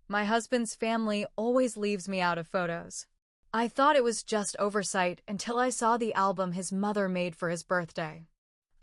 My husband's family always leaves me out of photos. I thought it was just oversight until I saw the album his mother made for his birthday.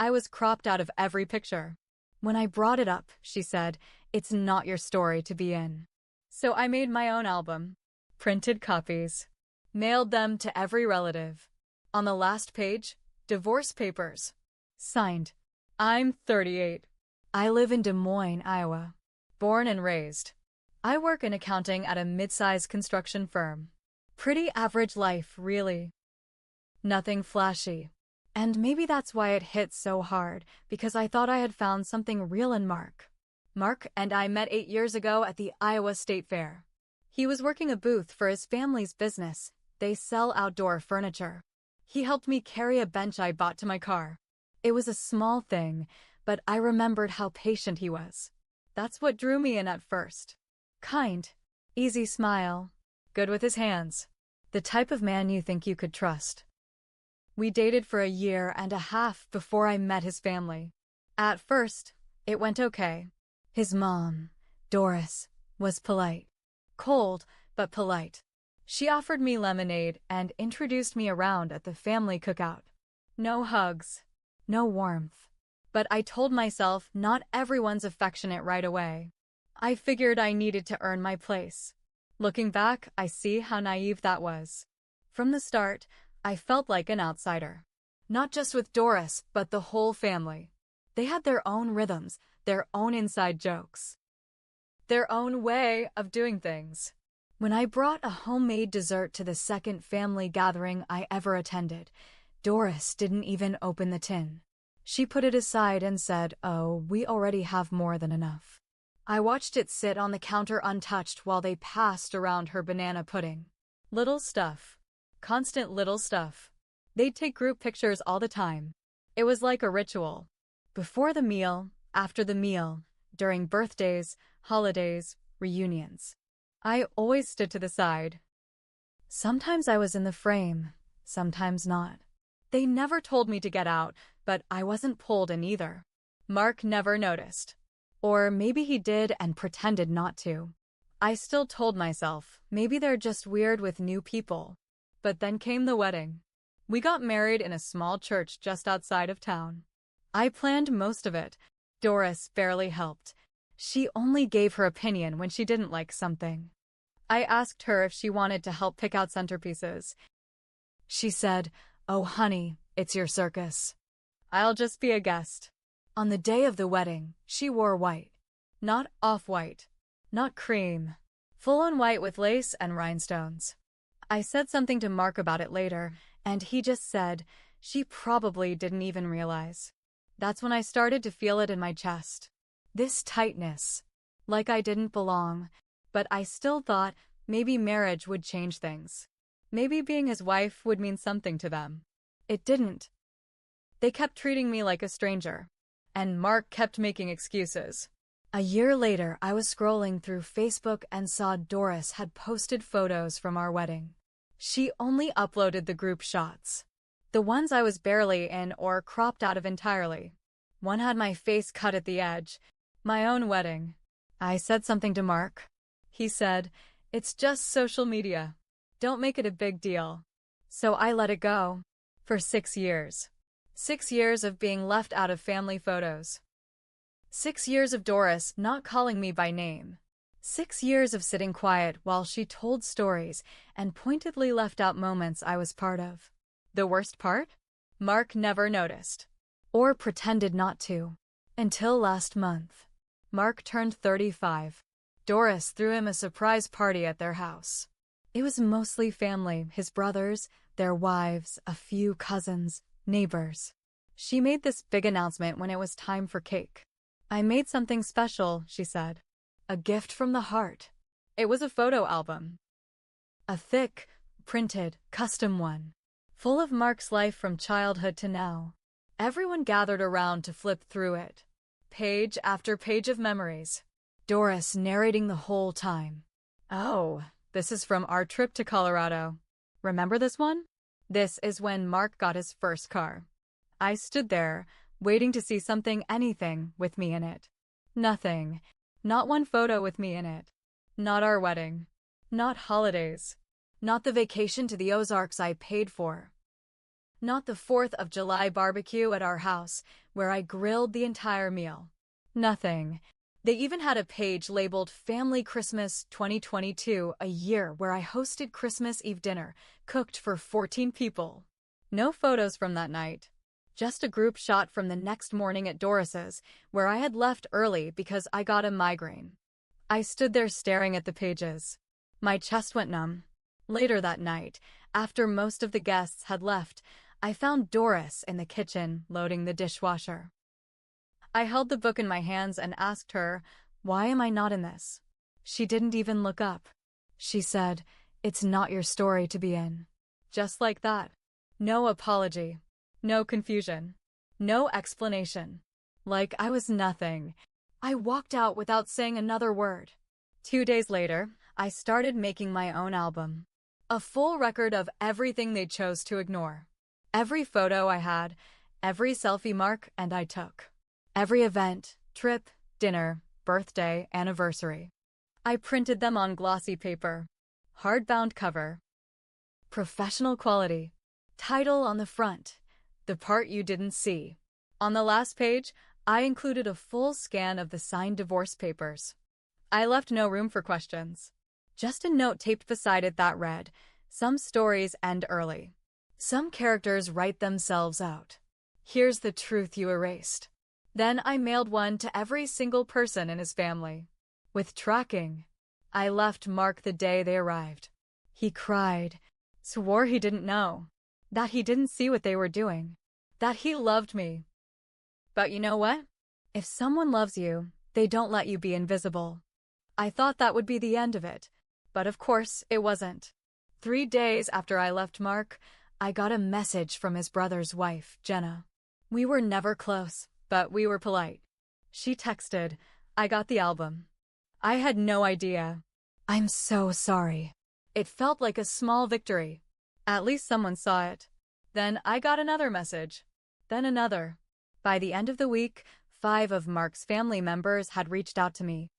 I was cropped out of every picture. When I brought it up, she said, "It's not your story to be in." So I made my own album. Printed copies. Mailed them to every relative. On the last page, divorce papers. Signed, I'm 38. I live in Des Moines, Iowa. Born and raised. I work in accounting at a mid-sized construction firm. Pretty average life, really. Nothing flashy. And maybe that's why it hit so hard, because I thought I had found something real in Mark. Mark and I met 8 years ago at the Iowa State Fair. He was working a booth for his family's business. They sell outdoor furniture. He helped me carry a bench I bought to my car. It was a small thing, but I remembered how patient he was. That's what drew me in at first. Kind, easy smile, good with his hands. The type of man you think you could trust. We dated for a year and a half before I met his family. At first, it went okay. His mom, Doris, was polite. Cold, but polite. She offered me lemonade and introduced me around at the family cookout. No hugs, no warmth. But I told myself not everyone's affectionate right away. I figured I needed to earn my place. Looking back, I see how naive that was. From the start, I felt like an outsider. Not just with Doris, but the whole family. They had their own rhythms, their own inside jokes. Their own way of doing things. When I brought a homemade dessert to the second family gathering I ever attended, Doris didn't even open the tin. She put it aside and said, "Oh, we already have more than enough." I watched it sit on the counter untouched while they passed around her banana pudding. Little stuff. Constant little stuff. They'd take group pictures all the time. It was like a ritual. Before the meal, after the meal, during birthdays, holidays, reunions. I always stood to the side. Sometimes I was in the frame, sometimes not. They never told me to get out, but I wasn't pulled in either. Mark never noticed. Or maybe he did and pretended not to. I still told myself, maybe they're just weird with new people. But then came the wedding. We got married in a small church just outside of town. I planned most of it. Doris barely helped. She only gave her opinion when she didn't like something. I asked her if she wanted to help pick out centerpieces. She said, "Oh, honey, it's your circus. I'll just be a guest." On the day of the wedding, she wore white. Not off-white. Not cream. Full-on white with lace and rhinestones. I said something to Mark about it later, and he just said, "She probably didn't even realize." That's when I started to feel it in my chest. This tightness. Like I didn't belong. But I still thought maybe marriage would change things. Maybe being his wife would mean something to them. It didn't. They kept treating me like a stranger. And Mark kept making excuses. A year later, I was scrolling through Facebook and saw Doris had posted photos from our wedding. She only uploaded the group shots. The ones I was barely in or cropped out of entirely. One had my face cut at the edge. My own wedding. I said something to Mark. He said, "It's just social media. Don't make it a big deal." So I let it go. For 6 years. 6 years of being left out of family photos. 6 years of Doris not calling me by name. 6 years of sitting quiet while she told stories and pointedly left out moments I was part of. The worst part? Mark never noticed. Or pretended not to. Until last month. Mark turned 35. Doris threw him a surprise party at their house. It was mostly family, his brothers, their wives, a few cousins, neighbors. She made this big announcement when it was time for cake. "I made something special," she said. "A gift from the heart." It was a photo album. A thick, printed, custom one. Full of Mark's life from childhood to now. Everyone gathered around to flip through it. Page after page of memories. Doris narrating the whole time. "Oh, this is from our trip to Colorado. Remember this one? This is when Mark got his first car. I stood there, waiting to see something, anything, with me in it. Nothing. Not one photo with me in it. Not our wedding. Not holidays. Not the vacation to the Ozarks I paid for. Not the 4th of July barbecue at our house, where I grilled the entire meal. Nothing. They even had a page labeled Family Christmas 2022, a year where I hosted Christmas Eve dinner, cooked for 14 people. No photos from that night. Just a group shot from the next morning at Doris's, where I had left early because I got a migraine. I stood there staring at the pages. My chest went numb. Later that night, after most of the guests had left, I found Doris in the kitchen loading the dishwasher. I held the book in my hands and asked her, "Why am I not in this?" She didn't even look up. She said, "It's not your story to be in." Just like that. No apology. No confusion. No explanation. Like I was nothing. I walked out without saying another word. 2 days later, I started making my own album. A full record of everything they chose to ignore. Every photo I had, every selfie Mark and I took. Every event, trip, dinner, birthday, anniversary. I printed them on glossy paper. Hardbound cover. Professional quality. Title on the front. The part you didn't see. On the last page, I included a full scan of the signed divorce papers. I left no room for questions. Just a note taped beside it that read, "Some stories end early. Some characters write themselves out. Here's the truth you erased." Then I mailed one to every single person in his family. With tracking. I left Mark the day they arrived. He cried, swore he didn't know, that he didn't see what they were doing, that he loved me. But you know what? If someone loves you, they don't let you be invisible. I thought that would be the end of it, but of course it wasn't. 3 days after I left Mark, I got a message from his brother's wife, Jenna. We were never close, but we were polite. She texted, "I got the album." I had no idea. "I'm so sorry." It felt like a small victory. At least someone saw it. Then I got another message. Then another. By the end of the week, 5 of Mark's family members had reached out to me.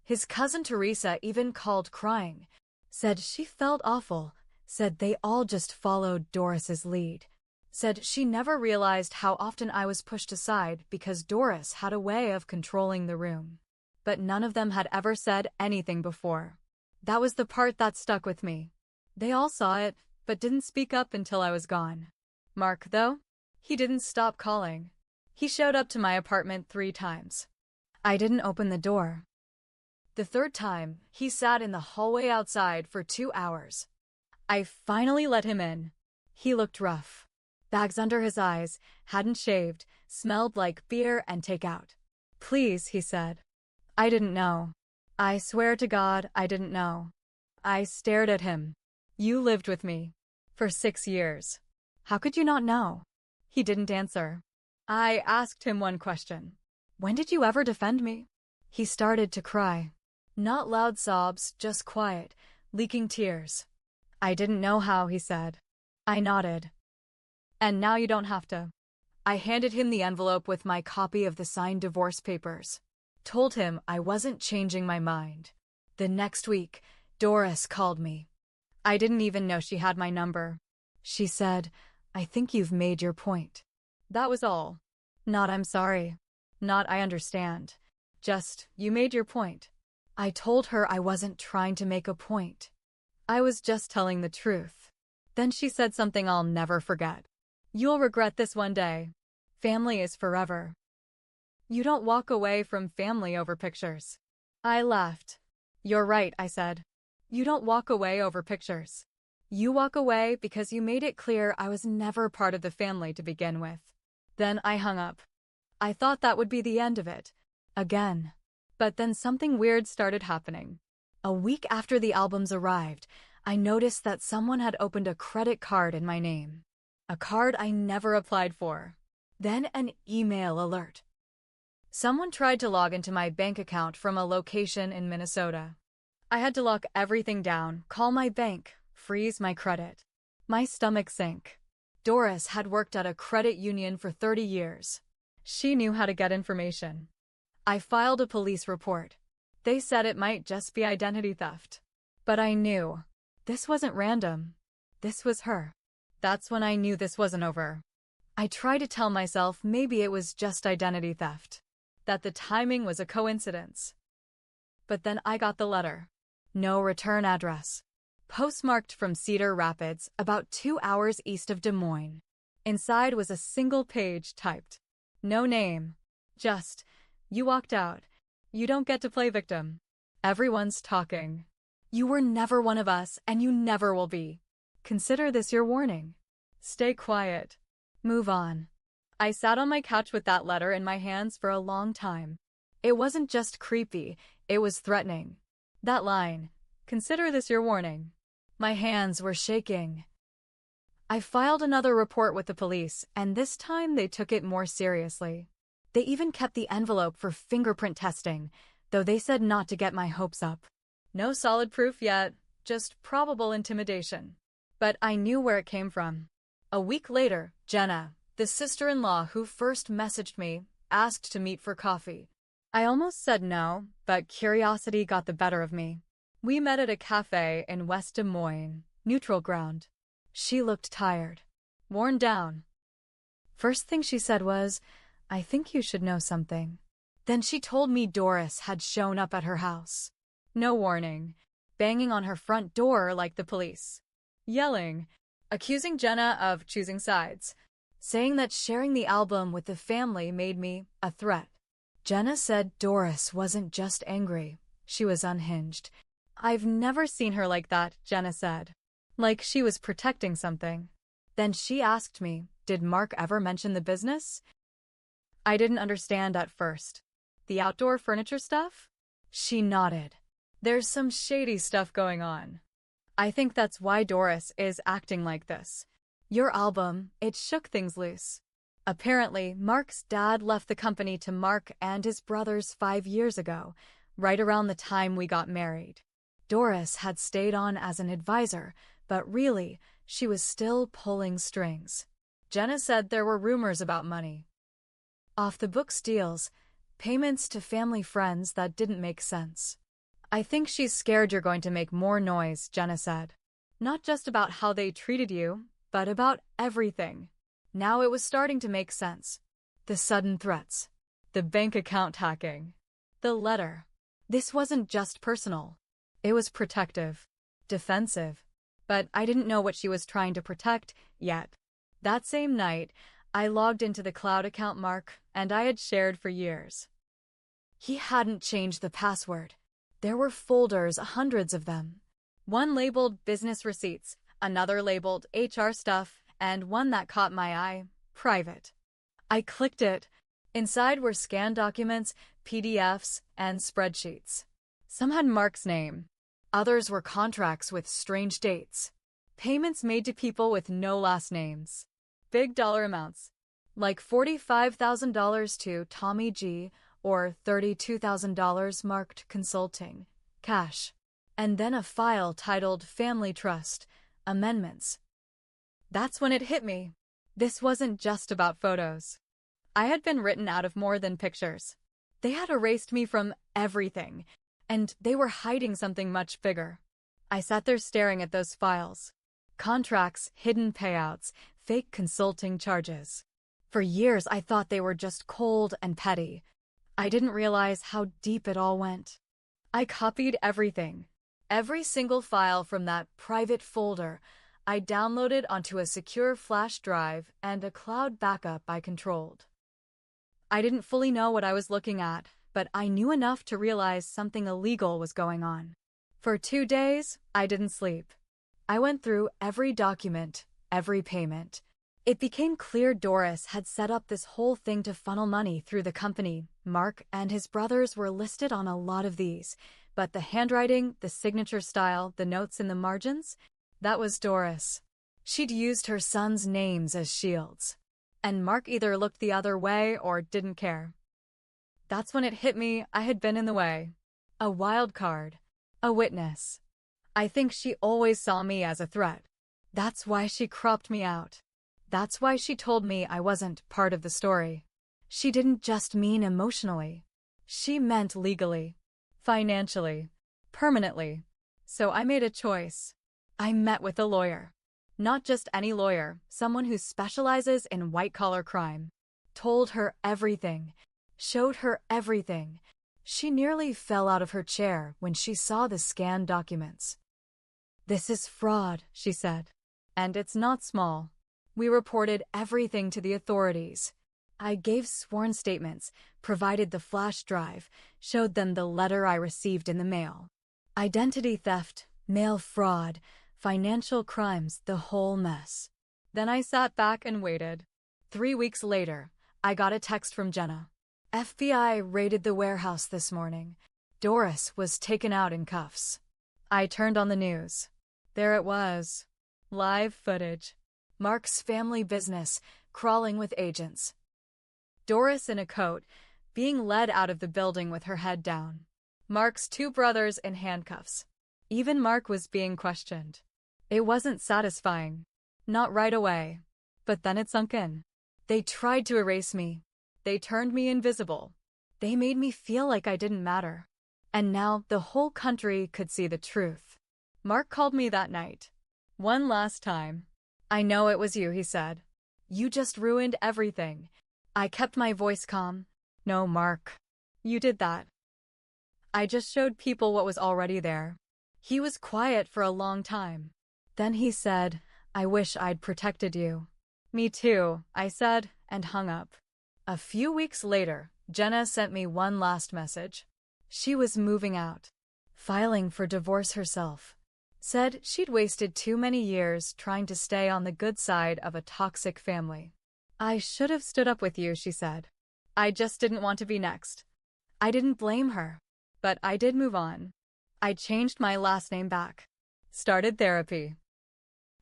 His cousin Teresa even called crying. Said she felt awful. Said they all just followed Doris's lead. Said she never realized how often I was pushed aside because Doris had a way of controlling the room. But none of them had ever said anything before. That was the part that stuck with me. They all saw it, but didn't speak up until I was gone. Mark, though, he didn't stop calling. He showed up to my apartment 3 times. I didn't open the door. The 3rd time, he sat in the hallway outside for 2 hours. I finally let him in. He looked rough. Bags under his eyes, hadn't shaved, smelled like beer and takeout. "Please," he said. I didn't know. I swear to God, I didn't know. I stared at him. "You lived with me. For 6 years. How could you not know?" He didn't answer. I asked him one question. "When did you ever defend me?" He started to cry. Not loud sobs, just quiet, leaking tears. "I didn't know how," he said. I nodded. "And now you don't have to." I handed him the envelope with my copy of the signed divorce papers. Told him I wasn't changing my mind. The next week, Doris called me. I didn't even know she had my number. She said, "I think you've made your point." That was all. Not "I'm sorry." Not "I understand." Just, "You made your point." I told her I wasn't trying to make a point. I was just telling the truth. Then she said something I'll never forget. "You'll regret this one day. Family is forever. You don't walk away from family over pictures." I laughed. "You're right," I said. "You don't walk away over pictures. You walk away because you made it clear I was never part of the family to begin with." Then I hung up. I thought that would be the end of it. Again. But then something weird started happening. A week after the albums arrived, I noticed that someone had opened a credit card in my name. A card I never applied for. Then an email alert. Someone tried to log into my bank account from a location in Minnesota. I had to lock everything down, call my bank, freeze my credit. My stomach sank. Doris had worked at a credit union for 30 years. She knew how to get information. I filed a police report. They said it might just be identity theft. But I knew. This wasn't random. This was her. That's when I knew this wasn't over. I tried to tell myself maybe it was just identity theft, that the timing was a coincidence. But then I got the letter. No return address. Postmarked from Cedar Rapids, about 2 hours east of Des Moines. Inside was a single page typed. No name. Just, you walked out. You don't get to play victim. Everyone's talking. You were never one of us, and you never will be. Consider this your warning. Stay quiet. Move on. I sat on my couch with that letter in my hands for a long time. It wasn't just creepy, it was threatening. That line, consider this your warning. My hands were shaking. I filed another report with the police, and this time they took it more seriously. They even kept the envelope for fingerprint testing, though they said not to get my hopes up. No solid proof yet, just probable intimidation. But I knew where it came from. A week later, Jenna, the sister-in-law who first messaged me, asked to meet for coffee. I almost said no, but curiosity got the better of me. We met at a cafe in West Des Moines, neutral ground. She looked tired, worn down. First thing she said was, "I think you should know something." Then she told me Doris had shown up at her house. No warning, banging on her front door like the police. Yelling, accusing Jenna of choosing sides, saying that sharing the album with the family made me a threat. Jenna said Doris wasn't just angry, she was unhinged. I've never seen her like that, Jenna said. Like she was protecting something. Then she asked me, did Mark ever mention the business? I didn't understand at first. The outdoor furniture stuff? She nodded. There's some shady stuff going on. I think that's why Doris is acting like this. Your album, it shook things loose. Apparently, Mark's dad left the company to Mark and his brothers 5 years ago, right around the time we got married. Doris had stayed on as an advisor, but really, she was still pulling strings. Jenna said there were rumors about money. Off-the-books deals, payments to family friends that didn't make sense. I think she's scared you're going to make more noise, Jenna said. Not just about how they treated you, but about everything. Now it was starting to make sense. The sudden threats. The bank account hacking. The letter. This wasn't just personal. It was protective. Defensive. But I didn't know what she was trying to protect yet. That same night, I logged into the cloud account Mark and I had shared for years. He hadn't changed the password. There were folders, hundreds of them. One labeled business receipts, another labeled HR stuff, and one that caught my eye, private. I clicked it. Inside were scanned documents, PDFs, and spreadsheets. Some had Mark's name. Others were contracts with strange dates. Payments made to people with no last names. Big dollar amounts. Like $45,000 to Tommy G. or $32,000 marked consulting. Cash. And then a file titled Family Trust. Amendments. That's when it hit me. This wasn't just about photos. I had been written out of more than pictures. They had erased me from everything, and they were hiding something much bigger. I sat there staring at those files. Contracts, hidden payouts, fake consulting charges. For years I thought they were just cold and petty. I didn't realize how deep it all went. I copied everything. Every single file from that private folder I downloaded onto a secure flash drive and a cloud backup I controlled. I didn't fully know what I was looking at, but I knew enough to realize something illegal was going on. For 2 days, I didn't sleep. I went through every document, every payment. It became clear Doris had set up this whole thing to funnel money through the company. Mark and his brothers were listed on a lot of these, but the handwriting, the signature style, the notes in the margins, that was Doris. She'd used her sons' names as shields. And Mark either looked the other way or didn't care. That's when it hit me I had been in the way. A wild card. A witness. I think she always saw me as a threat. That's why she cropped me out. That's why she told me I wasn't part of the story. She didn't just mean emotionally. She meant legally. financially, permanently. So I made a choice. I met with a lawyer. Not just any lawyer, someone who specializes in white-collar crime. Told her everything, showed her everything. She nearly fell out of her chair when she saw the scanned documents. "This is fraud," she said. "And it's not small." We reported everything to the authorities. I gave sworn statements, provided the flash drive, showed them the letter I received in the mail. Identity theft, mail fraud, financial crimes, the whole mess. Then I sat back and waited. 3 weeks later, I got a text from Jenna. "FBI raided the warehouse this morning. Doris was taken out in cuffs." I turned on the news. There it was. Live footage. Mark's family business, crawling with agents. Doris in a coat, being led out of the building with her head down. Mark's 2 brothers in handcuffs. Even Mark was being questioned. It wasn't satisfying. Not right away. But then it sunk in. They tried to erase me. They turned me invisible. They made me feel like I didn't matter. And now the whole country could see the truth. Mark called me that night. One last time. "I know it was you," he said. "You just ruined everything." I kept my voice calm. "No, Mark. You did that. I just showed people what was already there." He was quiet for a long time. Then he said, "I wish I'd protected you." "Me too," I said, and hung up. A few weeks later, Jenna sent me one last message. She was moving out. Filing for divorce herself. Said she'd wasted too many years trying to stay on the good side of a toxic family. "I should have stood up with you," she said. "I just didn't want to be next." I didn't blame her. But I did move on. I changed my last name back. Started therapy.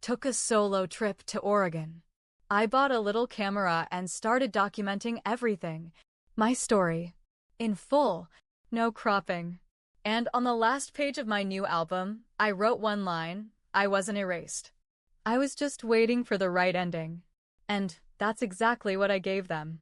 Took a solo trip to Oregon. I bought a little camera and started documenting everything. My story. In full. No cropping. And on the last page of my new album, I wrote one line: I wasn't erased. I was just waiting for the right ending. And that's exactly what I gave them.